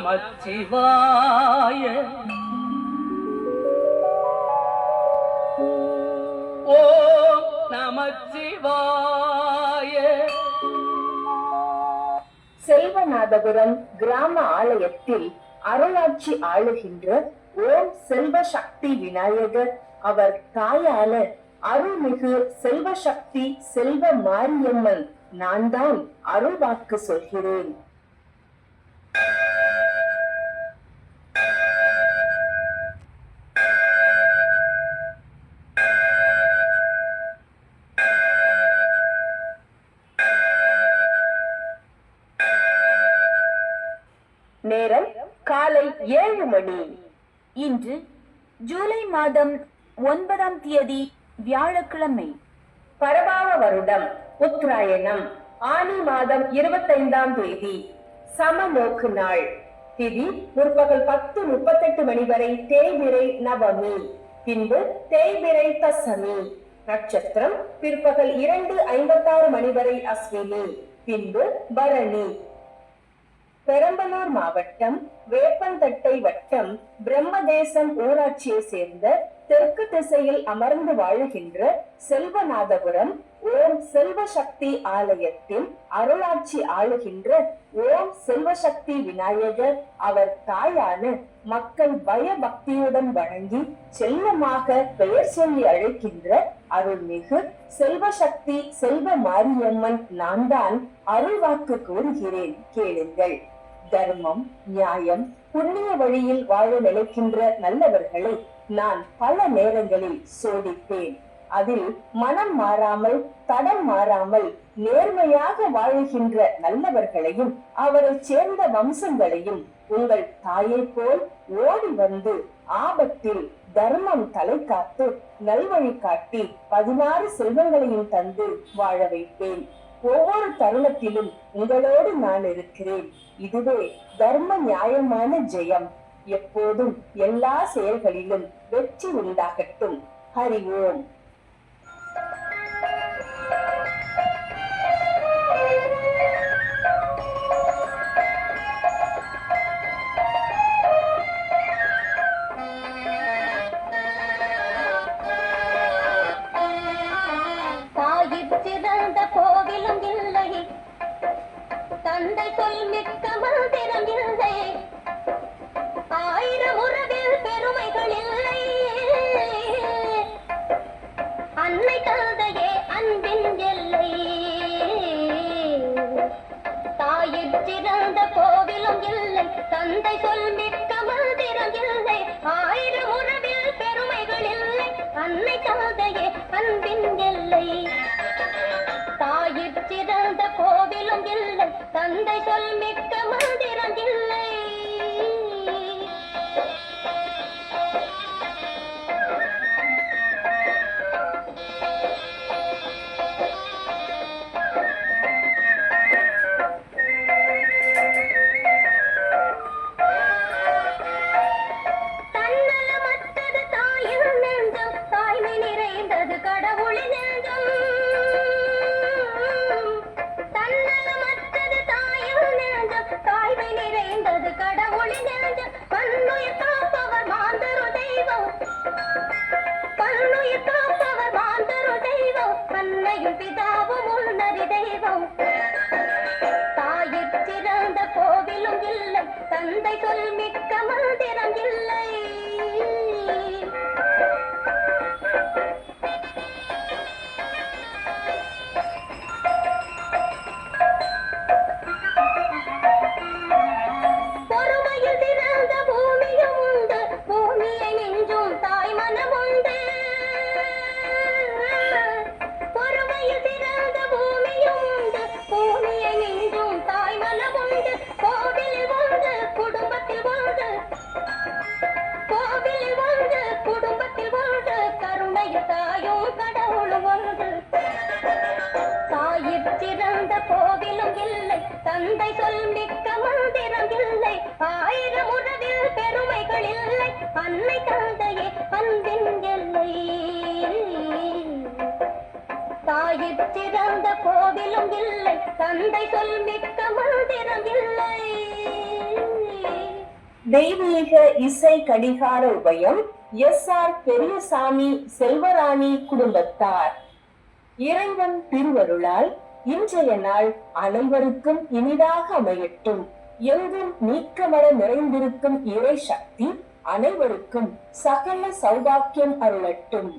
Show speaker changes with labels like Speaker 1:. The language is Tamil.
Speaker 1: நமச்சிவாய. ஓம் நமச்சிவாய.
Speaker 2: செல்வநாதபுரம் கிராம ஆலயத்தில் அருளாட்சி ஆளுகின்ற ஓம் செல்வ சக்தி விநாயகர் அவர் தாயான அருள்மிகு செல்வ சக்தி செல்வ மாரியம்மன் நான் தான் அருள் வாக்கு சொல்கிறேன். நேரம் காலை 7 மணி.
Speaker 3: இன்று ஜூலை மாதம் 9ஆம் தேதி வியாழக்கிழமை.
Speaker 2: பரபாவ வருடம் உத்தராயணம் ஆனி மாதம் 25ஆம் தேதி. சமநோக்கு நாள். திதி முற்பகல் 10:38 மணி வரை தேய்பிறை நவமி, பின்பு தேய்பிறை தசமி. நட்சத்திரம் பிற்பகல் 2:56 மணி வரை அஸ்வினி, பின்பு பரணி. பெரம்பலூர் மாவட்டம் வேப்பந்தட்டை வட்டம் பிரம்மதேசம் ஊராட்சியை சேர்ந்த தெற்கு திசையில் அமர்ந்து வாழுகின்ற செல்வநாதபுரம் ஓம் செல்வ சக்தி ஆலயத்தில் அருளாட்சி ஆளுகின்ற ஓம் செல்வசக்தி விநாயகர் அவர் தாயான மக்கள் பயபக்தியுடன் வணங்கி செல்லமாக பெயர் சொல்லி அழைக்கின்ற அருள்மிகு செல்வசக்தி செல்வ மாரியம்மன் நான் தான் அருள் வாக்கு கூறுகிறேன், கேளுங்கள். தர்மம், நியாயம், புண்ணிய வழியில் வாழ நினைக்கின்ற நல்லவர்களை நான் பல நேரங்களில் சோதித்தேன். அதில் மனம் மாறாமல் தடம் மாறாமல் நேர்மையாக வாழுகின்ற நல்லவர்களையும் அவரை சேர்ந்த வம்சங்களையும் உங்கள் தாயை போல் ஓடி வந்து ஆபத்தில் தர்மம் தலை காத்து நல்வழி காட்டி 16 செல்வங்களையும் தந்து வாழ வைப்பேன். ஒவ்வொரு தருணத்திலும் உங்களோடு நான் இருக்கிறேன். இதுவே தர்ம நியாயமான ஜெயம். எப்போதும் எல்லா செயல்களிலும் வெற்றி உண்டாகட்டும். ஹரி ஓம்.
Speaker 4: கோவிலும் இல்லை, தந்தை சொல் மிக்க மந்திரம் இல்லை, 1000 உறவில் பெருமைகள் இல்லை, அன்னை தந்தையே அன்பின் எல்லை. தாயிற் சிறந்த கோவிலும் இல்லை, தந்தை சொல் மிக்க மந்திரம் இல்லை, 1000 உறவில் பெருமைகள் இல்லை, அன்னை தந்தையே அன்பின் எல்லை. தாயிற் சிறந்த கோவிலும் இல்லை, தந்தை சொல் மிக்க மந்திரம் இல்லை. தன்னலமற்றது தாயின் நெஞ்சம், தாய்மை நிறைந்தது கடவுளின் நெஞ்சம். தாய்மை நிறைந்தது கடவுளின் நெஞ்சம். பன்னுயிர் காப்பவர் மாந்தரு தெய்வம், பன்னுயிர் காப்பவர் மாந்தரு தெய்வம், அன்னையும் பிதாவும் உன்னதி தெய்வம். தாயிற் சிறந்த கோவிலும் இல்லை, தந்தை சொல் மிக்க மந்திரம் இல்லை. கோவிலும் இல்லை, தந்தை சொல் மிக்க மந்திரம் இல்லை, 1000 உறவில் பெருமைகள் இல்லை, அன்னை தந்தையே அன்பின் எல்லை. தாயிற் சிறந்த கோவிலும் இல்லை, தந்தை சொல் மிக்க மந்திரம் இல்லை.
Speaker 2: தெய்வீக இசை கடிகார உபயம் எஸ்.ஆர். பெரியசாமி செல்வராணி குடும்பத்தார். இறைவன் திருவருளால் இன்றைய நாள் அனைவருக்கும் இனிதாக அமையட்டும். எங்கும் நீக்கமர நிறைந்திருக்கும் இறை சக்தி அனைவருக்கும் சகல சௌபாக்கியம் அருளட்டும்.